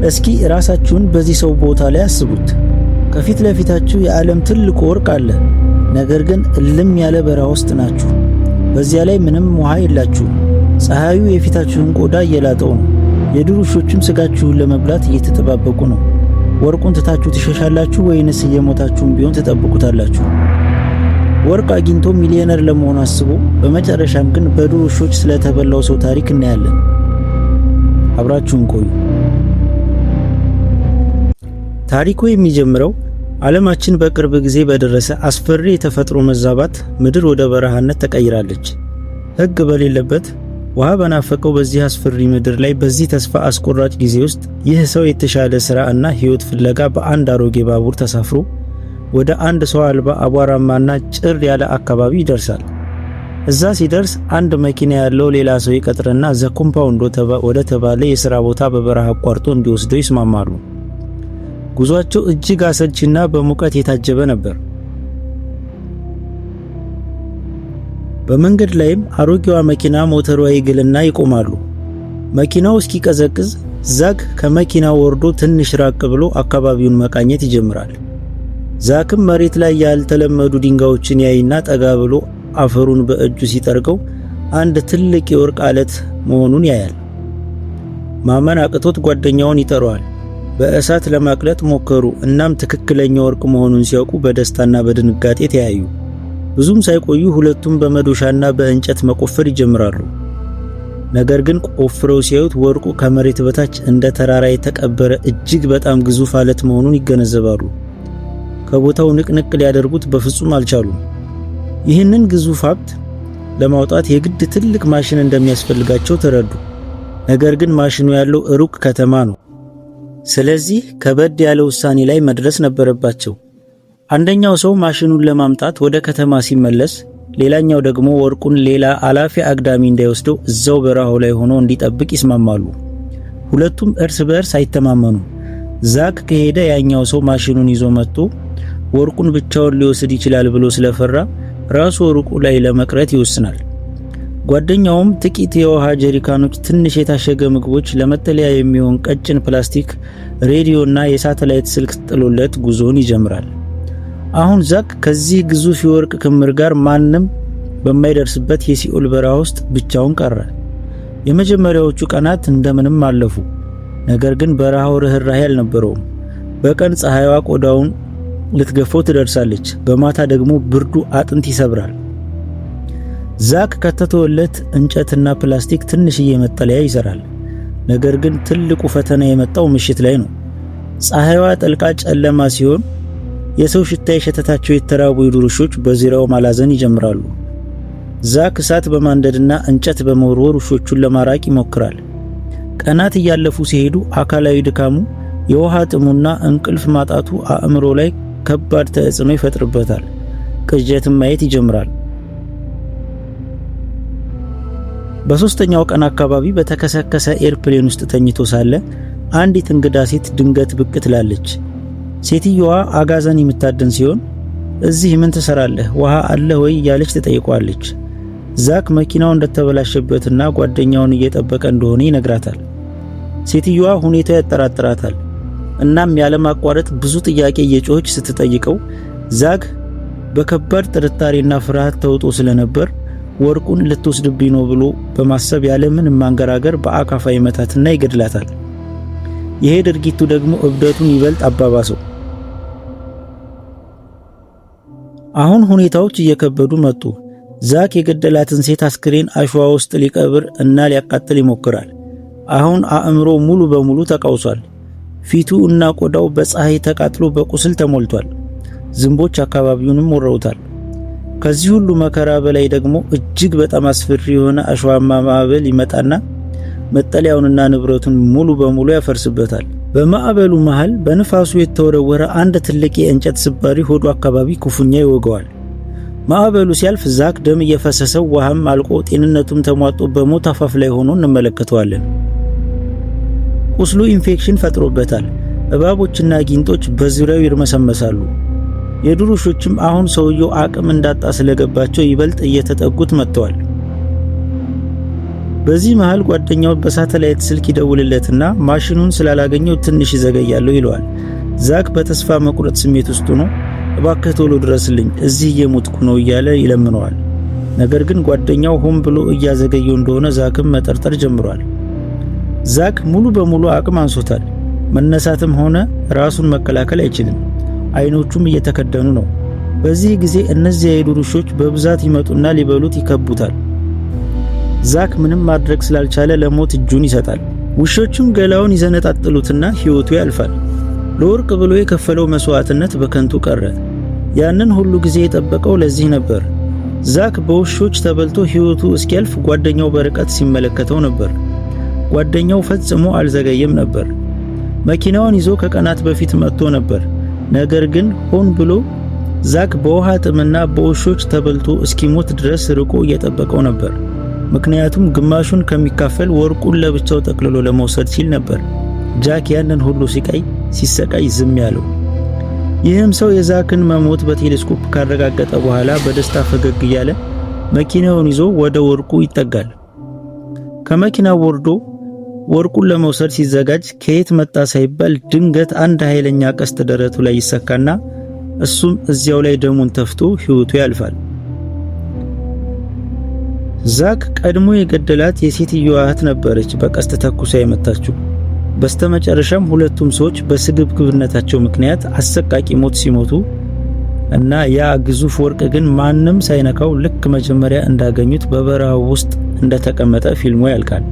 እስኪ ራሳችሁን በዚህ ሰው ቦታ ላይ አስቡት። ከፊት ለፊታችሁ የዓለም ትልቁ ወርቅ አለ። ነገር ግን እልም ያለ በረሃ ውስጥ ናችሁ። በዚያ ላይ ምንም ውሃ የላችሁም። ፀሐዩ የፊታችሁን ቆዳ እየላጠው ነው። የዱር ውሾችም ስጋችሁን ለመብላት እየተጠባበቁ ነው። ወርቁን ትታችሁ ትሸሻላችሁ ወይንስ እየሞታችሁም ቢሆን ትጠብቁታላችሁ? ወርቅ አግኝቶ ሚሊዮነር ለመሆን አስቦ በመጨረሻም ግን በዱር ውሾች ስለተበላው ሰው ታሪክ እናያለን። አብራችሁን ቆዩ። ታሪኩ የሚጀምረው ዓለማችን በቅርብ ጊዜ በደረሰ አስፈሪ የተፈጥሮ መዛባት ምድር ወደ በረሃነት ተቀይራለች። ሕግ በሌለበት ውሃ በናፈቀው በዚህ አስፈሪ ምድር ላይ በዚህ ተስፋ አስቆራጭ ጊዜ ውስጥ ይህ ሰው የተሻለ ሥራ እና ሕይወት ፍለጋ በአንድ አሮጌ ባቡር ተሳፍሮ ወደ አንድ ሰው አልባ አቧራማና ጭር ያለ አካባቢ ይደርሳል። እዛ ሲደርስ አንድ መኪና ያለው ሌላ ሰው ይቀጥርና ዘ ኮምፓውንድ ወደ ተባለ የሥራ ቦታ በበረሃ አቋርጦ እንዲወስደው ይስማማሉ። ጉዟቸው እጅግ አሰልቺና በሙቀት የታጀበ ነበር። በመንገድ ላይም አሮጌዋ መኪና ሞተሯ ይግልና ይቆማሉ። መኪናው እስኪቀዘቅዝ ዛክ ከመኪናው ወርዶ ትንሽ ራቅ ብሎ አካባቢውን መቃኘት ይጀምራል። ዛክም መሬት ላይ ያልተለመዱ ድንጋዮችን ያይና ጠጋ ብሎ አፈሩን በእጁ ሲጠርገው አንድ ትልቅ የወርቅ አለት መሆኑን ያያል። ማመን አቅቶት ጓደኛውን ይጠራዋል። በእሳት ለማቅለጥ ሞከሩ። እናም ትክክለኛ ወርቅ መሆኑን ሲያውቁ በደስታና በድንጋጤ ተያዩ። ብዙም ሳይቆዩ ሁለቱም በመዶሻና በእንጨት መቆፈር ይጀምራሉ። ነገር ግን ቆፍረው ሲያዩት ወርቁ ከመሬት በታች እንደ ተራራ የተቀበረ እጅግ በጣም ግዙፍ አለት መሆኑን ይገነዘባሉ። ከቦታው ንቅንቅ ሊያደርጉት በፍጹም አልቻሉም። ይህንን ግዙፍ ሀብት ለማውጣት የግድ ትልቅ ማሽን እንደሚያስፈልጋቸው ተረዱ። ነገር ግን ማሽኑ ያለው ሩቅ ከተማ ነው። ስለዚህ ከበድ ያለ ውሳኔ ላይ መድረስ ነበረባቸው። አንደኛው ሰው ማሽኑን ለማምጣት ወደ ከተማ ሲመለስ፣ ሌላኛው ደግሞ ወርቁን ሌላ አላፊ አግዳሚ እንዳይወስደው እዛው በረሃው ላይ ሆኖ እንዲጠብቅ ይስማማሉ። ሁለቱም እርስ በእርስ አይተማመኑም። ዛክ ከሄደ ያኛው ሰው ማሽኑን ይዞ መጥቶ ወርቁን ብቻውን ሊወስድ ይችላል ብሎ ስለፈራ ራሱ ወርቁ ላይ ለመቅረት ይወስናል። ጓደኛውም ጥቂት የውሃ ጀሪካኖች፣ ትንሽ የታሸገ ምግቦች፣ ለመጠለያ የሚሆን ቀጭን ፕላስቲክ፣ ሬዲዮና የሳተላይት ስልክ ጥሎለት ጉዞውን ይጀምራል። አሁን ዛክ ከዚህ ግዙፍ የወርቅ ክምር ጋር ማንም በማይደርስበት የሲኦል በረሃ ውስጥ ብቻውን ቀረ። የመጀመሪያዎቹ ቀናት እንደምንም አለፉ። ነገር ግን በረሃው ርህራሄ አልነበረውም። በቀን ፀሐይዋ ቆዳውን ልትገፈው ትደርሳለች፣ በማታ ደግሞ ብርዱ አጥንት ይሰብራል። ዛክ ከተተወለት እንጨትና ፕላስቲክ ትንሽዬ መጠለያ ይሰራል። ነገር ግን ትልቁ ፈተና የመጣው ምሽት ላይ ነው። ፀሐይዋ ጠልቃ ጨለማ ሲሆን የሰው ሽታ የሸተታቸው የተራቡ የዱር ውሾች በዙሪያው ማላዘን ይጀምራሉ። ዛክ እሳት በማንደድና እንጨት በመወርወር ውሾቹን ለማራቅ ይሞክራል። ቀናት እያለፉ ሲሄዱ አካላዊ ድካሙ፣ የውሃ ጥሙና እንቅልፍ ማጣቱ አእምሮ ላይ ከባድ ተጽዕኖ ይፈጥርበታል። ቅዠትን ማየት ይጀምራል። በሶስተኛው ቀን አካባቢ በተከሰከሰ ኤርፕሌን ውስጥ ተኝቶ ሳለ አንዲት እንግዳ ሴት ድንገት ብቅ ትላለች። ሴትየዋ አጋዘን የምታደን ሲሆን እዚህ ምን ትሰራለህ? ውሃ አለ ወይ? እያለች ትጠይቋለች። ዛክ መኪናው እንደተበላሸበትና ጓደኛውን እየጠበቀ እንደሆነ ይነግራታል። ሴትየዋ ሁኔታው ያጠራጥራታል። እናም ያለማቋረጥ ብዙ ጥያቄ እየጮኸች ስትጠይቀው ዛክ በከባድ ጥርጣሬና ፍርሃት ተውጦ ስለነበር ወርቁን ልትወስድብኝ ነው ብሎ በማሰብ ያለምንም ማንገራገር በአካፋ ይመታትና ይገድላታል። ይሄ ድርጊቱ ደግሞ እብደቱን ይበልጥ አባባሰው። አሁን ሁኔታዎች እየከበዱ መጡ። ዛክ የገደላትን ሴት አስክሬን አሸዋ ውስጥ ሊቀብር እና ሊያቃጥል ይሞክራል። አሁን አእምሮ ሙሉ በሙሉ ተቃውሷል። ፊቱ እና ቆዳው በፀሐይ ተቃጥሎ በቁስል ተሞልቷል። ዝንቦች አካባቢውንም ወረውታል። ከዚህ ሁሉ መከራ በላይ ደግሞ እጅግ በጣም አስፈሪ የሆነ አሸዋማ ማዕበል ይመጣና መጠለያውንና ንብረቱን ሙሉ በሙሉ ያፈርስበታል። በማዕበሉ መሃል በንፋሱ የተወረወረ አንድ ትልቅ የእንጨት ስባሪ ሆዱ አካባቢ ክፉኛ ይወገዋል። ማዕበሉ ሲያልፍ ዛክ ደም እየፈሰሰው ውሃም አልቆ ጤንነቱም ተሟጦ በሞት አፋፍ ላይ ሆኖ እንመለከተዋለን። ቁስሉ ኢንፌክሽን ፈጥሮበታል። እባቦችና ጊንጦች በዙሪያው ይርመሰመሳሉ። የዱር ውሾችም አሁን ሰውየው አቅም እንዳጣ ስለገባቸው ይበልጥ እየተጠጉት መጥተዋል። በዚህ መሃል ጓደኛው በሳተላይት ስልክ ይደውልለትና ማሽኑን ስላላገኘው ትንሽ ይዘገያለሁ ይለዋል። ዛክ በተስፋ መቁረጥ ስሜት ውስጥ ሆኖ እባክህ ቶሎ ድረስልኝ እዚህ እየሞትኩ ነው እያለ ይለምነዋል። ነገር ግን ጓደኛው ሆን ብሎ እያዘገየው እንደሆነ ዛክም መጠርጠር ጀምሯል። ዛክ ሙሉ በሙሉ አቅም አንሶታል። መነሳትም ሆነ ራሱን መከላከል አይችልም። አይኖቹም እየተከደኑ ነው። በዚህ ጊዜ እነዚያ የዱር ውሾች በብዛት ይመጡና ሊበሉት ይከቡታል። ዛክ ምንም ማድረግ ስላልቻለ ለሞት እጁን ይሰጣል። ውሾቹም ገላውን ይዘነጣጥሉትና ሕይወቱ ያልፋል። ለወርቅ ብሎ የከፈለው መስዋዕትነት በከንቱ ቀረ። ያንን ሁሉ ጊዜ የጠበቀው ለዚህ ነበር። ዛክ በውሾች ተበልቶ ሕይወቱ እስኪያልፍ ጓደኛው በርቀት ሲመለከተው ነበር። ጓደኛው ፈጽሞ አልዘገየም ነበር። መኪናውን ይዞ ከቀናት በፊት መጥቶ ነበር። ነገር ግን ሆን ብሎ ዛክ በውሃ ጥምና በውሾች ተበልቶ እስኪሞት ድረስ ርቆ እየጠበቀው ነበር። ምክንያቱም ግማሹን ከሚካፈል ወርቁን ለብቻው ጠቅልሎ ለመውሰድ ሲል ነበር ጃክ ያንን ሁሉ ሲሰቃይ ዝም ያለው። ይህም ሰው የዛክን መሞት በቴሌስኮፕ ካረጋገጠ በኋላ በደስታ ፈገግ እያለ መኪናውን ይዞ ወደ ወርቁ ይጠጋል። ከመኪናው ወርዶ ወርቁን ለመውሰድ ሲዘጋጅ ከየት መጣ ሳይባል ድንገት አንድ ኃይለኛ ቀስት ደረቱ ላይ ይሰካና እሱም እዚያው ላይ ደሙን ተፍቶ ሕይወቱ ያልፋል። ዛክ ቀድሞ የገደላት የሴትዮዋ እህት ነበረች በቀስት ተኩሳ የመታችው። በስተመጨረሻም ሁለቱም ሰዎች በስግብግብነታቸው ምክንያት አሰቃቂ ሞት ሲሞቱ እና ያ ግዙፍ ወርቅ ግን ማንም ሳይነካው ልክ መጀመሪያ እንዳገኙት በበረሃው ውስጥ እንደተቀመጠ ፊልሙ ያልቃል።